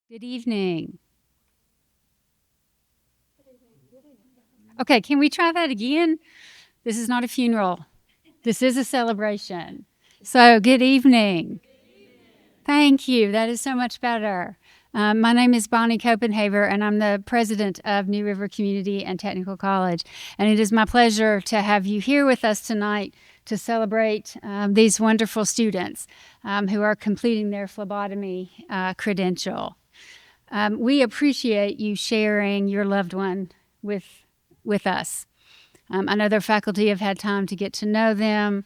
Good evening. Okay, can we try that again? This is not a funeral. This is a celebration. So, good evening. Thank you. That is so much better. My name is Bonnie Copenhaver, and I'm the president of New River Community and Technical College. And it is my pleasure to have you here with us tonight to celebrate these wonderful students who are completing their phlebotomy credential. We appreciate you sharing your loved one with us. I know their faculty have had time to get to know them.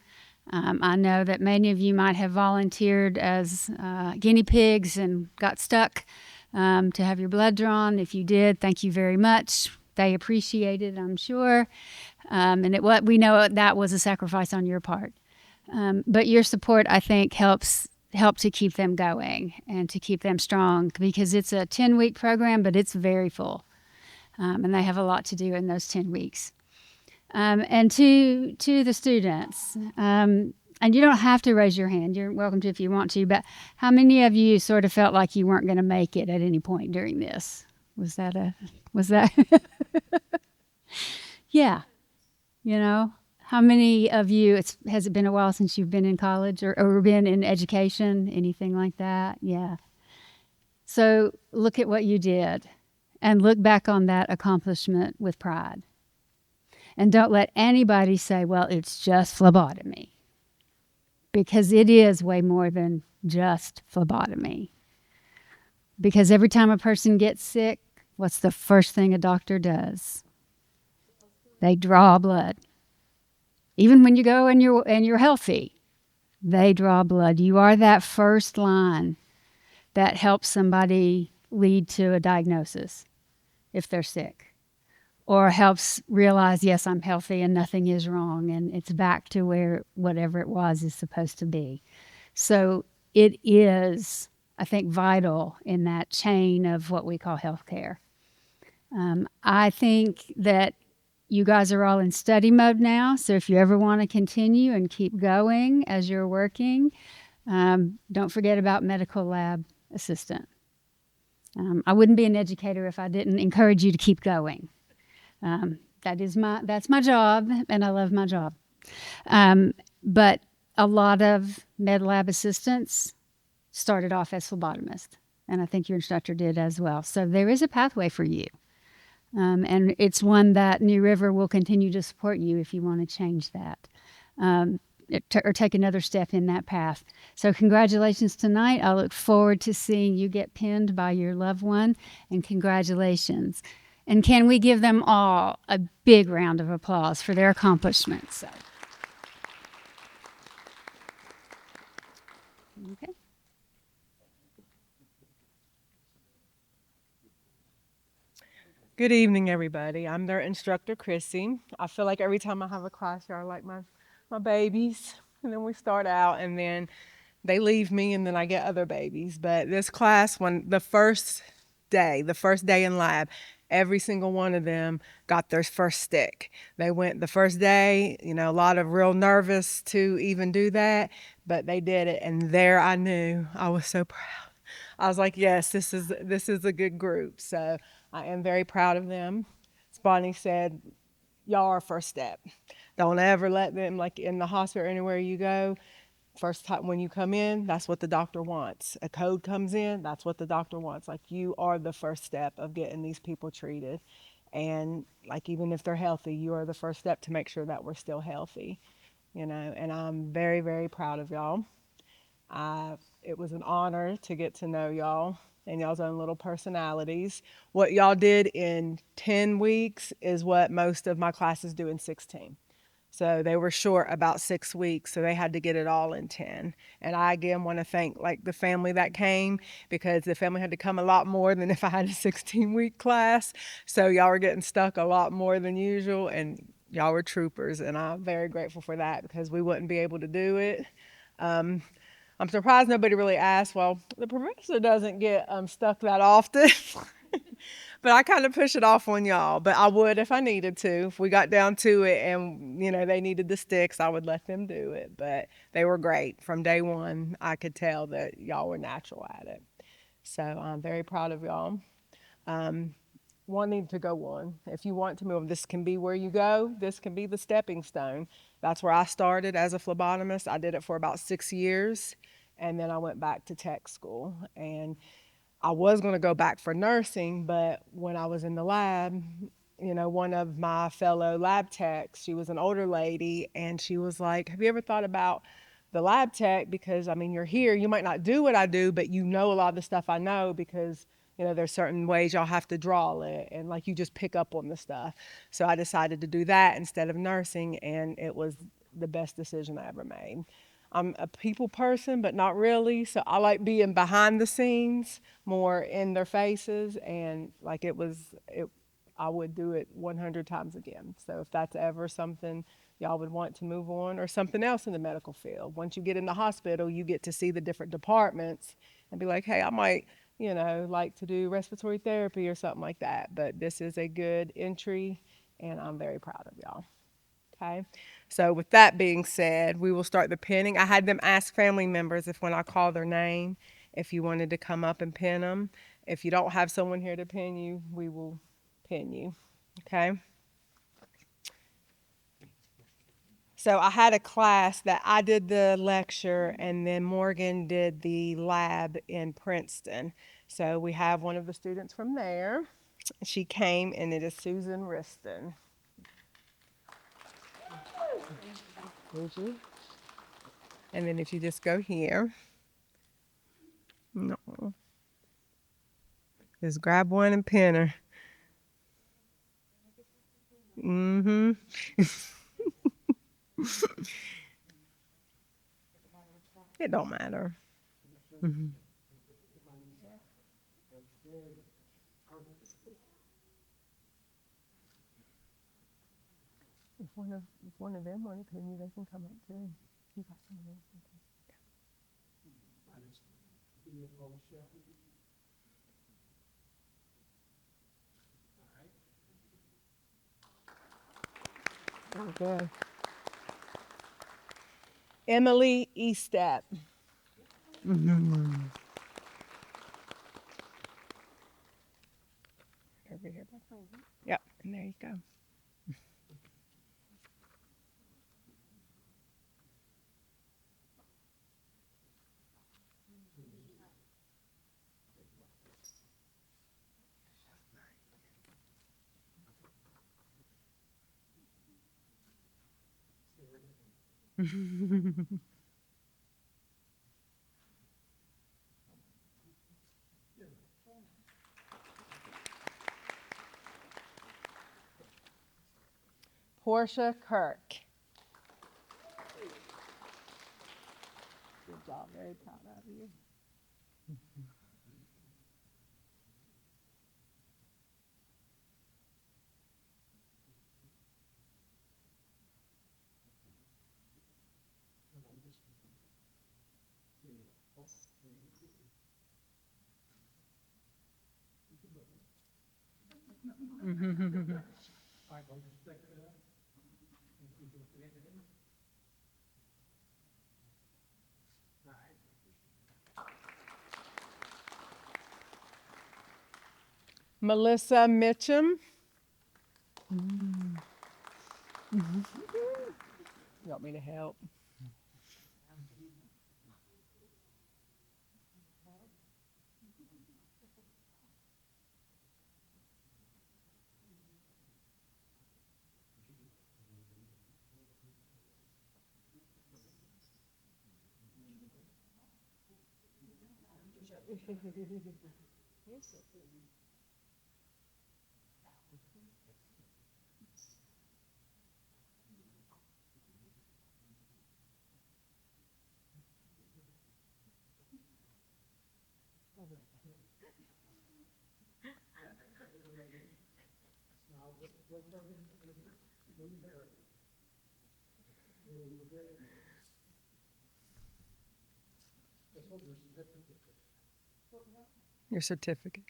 I know that many of you might have volunteered as guinea pigs and got stuck to have your blood drawn. If you did, thank you very much. They appreciate it, I'm sure. And we know that was a sacrifice on your part. But your support, I think, help to keep them going and to keep them strong because it's a 10-week program, but it's very full. And they have a lot to do in those 10 weeks. And to the students, and you don't have to raise your hand. You're welcome to if you want to. But how many of you sort of felt like you weren't going to make it at any point during this? Was that? Yeah. You know, how many of you? Has it been a while since you've been in college or been in education, anything like that? Yeah. So look at what you did, and look back on that accomplishment with pride. And don't let anybody say, well, it's just phlebotomy, because it is way more than just phlebotomy. Because every time a person gets sick, what's the first thing a doctor does? They draw blood. Even when you go and you're healthy, they draw blood. You are that first line that helps somebody lead to a diagnosis if they're sick, or helps realize, yes, I'm healthy and nothing is wrong, and it's back to where whatever it was is supposed to be. So it is, I think, vital in that chain of what we call healthcare. I think that you guys are all in study mode now, so if you ever want to continue and keep going as you're working, don't forget about medical lab assistant. I wouldn't be an educator if I didn't encourage you to keep going. That's my job, and I love my job. But a lot of med lab assistants started off as phlebotomists, and I think your instructor did as well. So there is a pathway for you, and it's one that New River will continue to support you if you want to change that. Or take another step in that path. So congratulations tonight. I look forward to seeing you get pinned by your loved one, and congratulations. And can we give them all a big round of applause for their accomplishments? So. Okay. Good evening, everybody. I'm their instructor, Chrissy. I feel like every time I have a class, y'all are like my babies. And then we start out, and then they leave me, and then I get other babies. But this class, when the first day in lab, every single one of them got their first stick. They went the first day, a lot of real nervous to even do that, but they did it. And there I knew I was so proud. I was like, yes, this is a good group. So I am very proud of them. As Bonnie said, y'all are first step. Don't ever let them, like in the hospital or anywhere you go, first time when you come in, that's what the doctor wants. A code comes in, that's what the doctor wants. Like, you are the first step of getting these people treated. And like, even if they're healthy, you are the first step to make sure that we're still healthy, and I'm very, very proud of y'all. It was an honor to get to know y'all and y'all's own little personalities. What y'all did in 10 weeks is what most of my classes do in 16. So they were short about 6 weeks, so they had to get it all in 10. And I again want to thank like the family that came, because the family had to come a lot more than if I had a 16-week class. So y'all were getting stuck a lot more than usual, and y'all were troopers, and I'm very grateful for that, because we wouldn't be able to do it. I'm surprised nobody really asked. Well, the professor doesn't get stuck that often. But I kind of push it off on y'all. But I would if I needed to. If we got down to it and, they needed the sticks, I would let them do it. But they were great. From day one, I could tell that y'all were natural at it. So I'm very proud of y'all. Wanting to go on. If you want to move, this can be where you go. This can be the stepping stone. That's where I started as a phlebotomist. I did it for about 6 years, and then I went back to tech school. And I was going to go back for nursing, but when I was in the lab, one of my fellow lab techs, she was an older lady, and she was like, "Have you ever thought about the lab tech? Because I mean, you're here. You might not do what I do, but you know a lot of the stuff I know because." There's certain ways y'all have to draw it, and like you just pick up on the stuff. So I decided to do that instead of nursing, and it was the best decision I ever made. I'm a people person, but not really. So I like being behind the scenes, more in their faces, and like I would do it 100 times again. So if that's ever something y'all would want to move on, or something else in the medical field, once you get in the hospital, you get to see the different departments and be like, hey, I might, like to do respiratory therapy or something like that. But this is a good entry, and I'm very proud of y'all. Okay. So with that being said, we will start the pinning. I had them ask family members if when I call their name, if you wanted to come up and pin them. If you don't have someone here to pin you, we will pin you. Okay. So I had a class that I did the lecture, and then Morgan did the lab in Princeton. So we have one of the students from there. She came, and it is Susan Riston. Would you? And then if you just go here, no, just grab one and pin her. Mm-hmm. It don't matter. Mm-hmm. If one of them want to pin you, they can come up too. You got someone else. Okay. Emily Estep. Mm-hmm. Over here. Yep, and there you go. Portia Kirk. Good job. Very proud of you. Melissa Mitchum. You want me to help? Your certificate.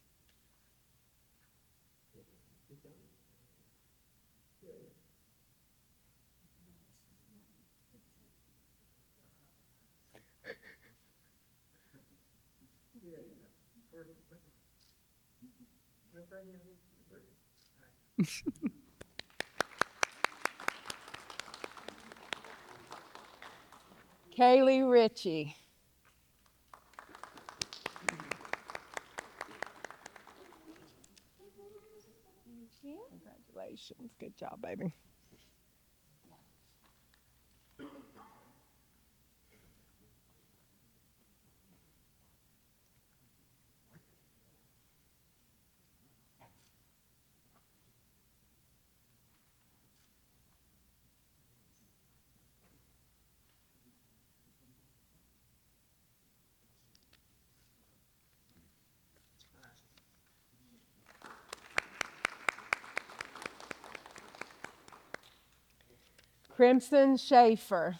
Kaylee Ritchie. Congratulations. Good job, baby. Crimson Schaefer.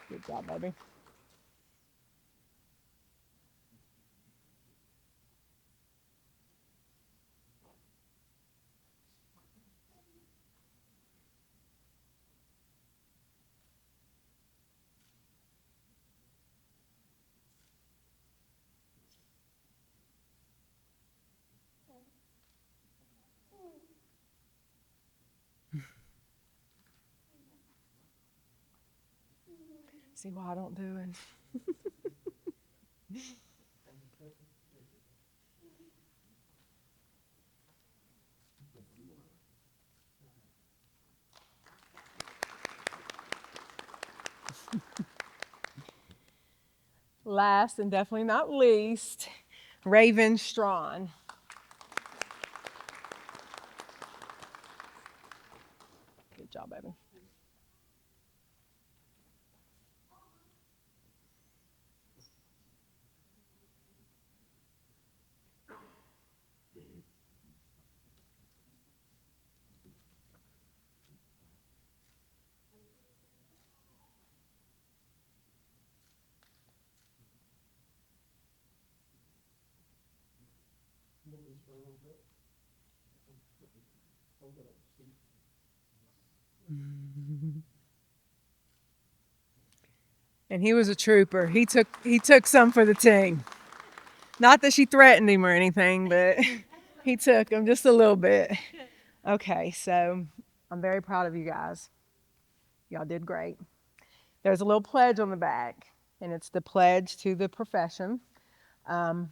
Good job, baby. See why I don't do it. Last and definitely not least, Raven Strawn. Good job, baby. And he was a trooper. He took some for the team. Not that she threatened him or anything, but he took him just a little bit. Okay, so I'm very proud of you guys. Y'all did great. There's a little pledge on the back, and it's the pledge to the profession. All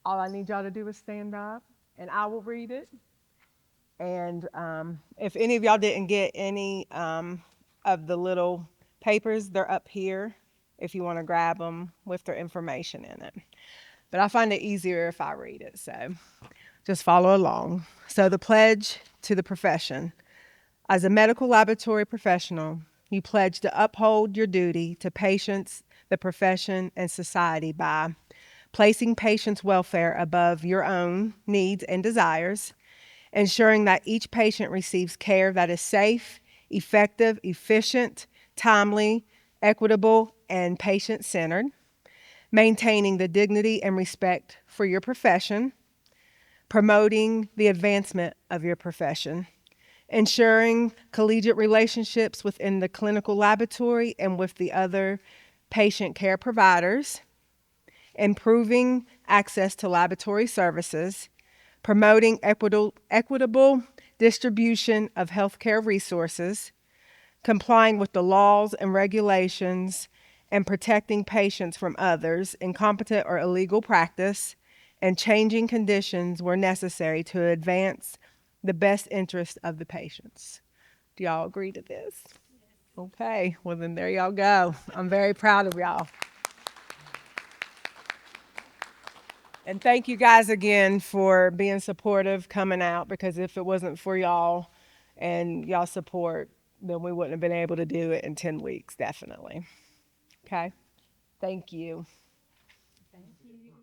I need y'all to do is stand up, and I will read it. And if any of y'all didn't get any of the little papers, they're up here if you want to grab them with their information in it. But I find it easier if I read it, so just follow along. So the pledge to the profession. As a medical laboratory professional, you pledge to uphold your duty to patients, the profession, and society by placing patients' welfare above your own needs and desires, ensuring that each patient receives care that is safe, effective, efficient, timely, equitable, and patient-centered, maintaining the dignity and respect for your profession, promoting the advancement of your profession, ensuring collegiate relationships within the clinical laboratory and with the other patient care providers, improving access to laboratory services, promoting equitable distribution of healthcare resources, complying with the laws and regulations, and protecting patients from others, incompetent or illegal practice, and changing conditions where necessary to advance the best interest of the patients. Do y'all agree to this? Okay, well then there y'all go. I'm very proud of y'all. And thank you guys again for being supportive, coming out, because if it wasn't for y'all and y'all support, then we wouldn't have been able to do it in 10 weeks, definitely. Okay? Thank you. Thank you.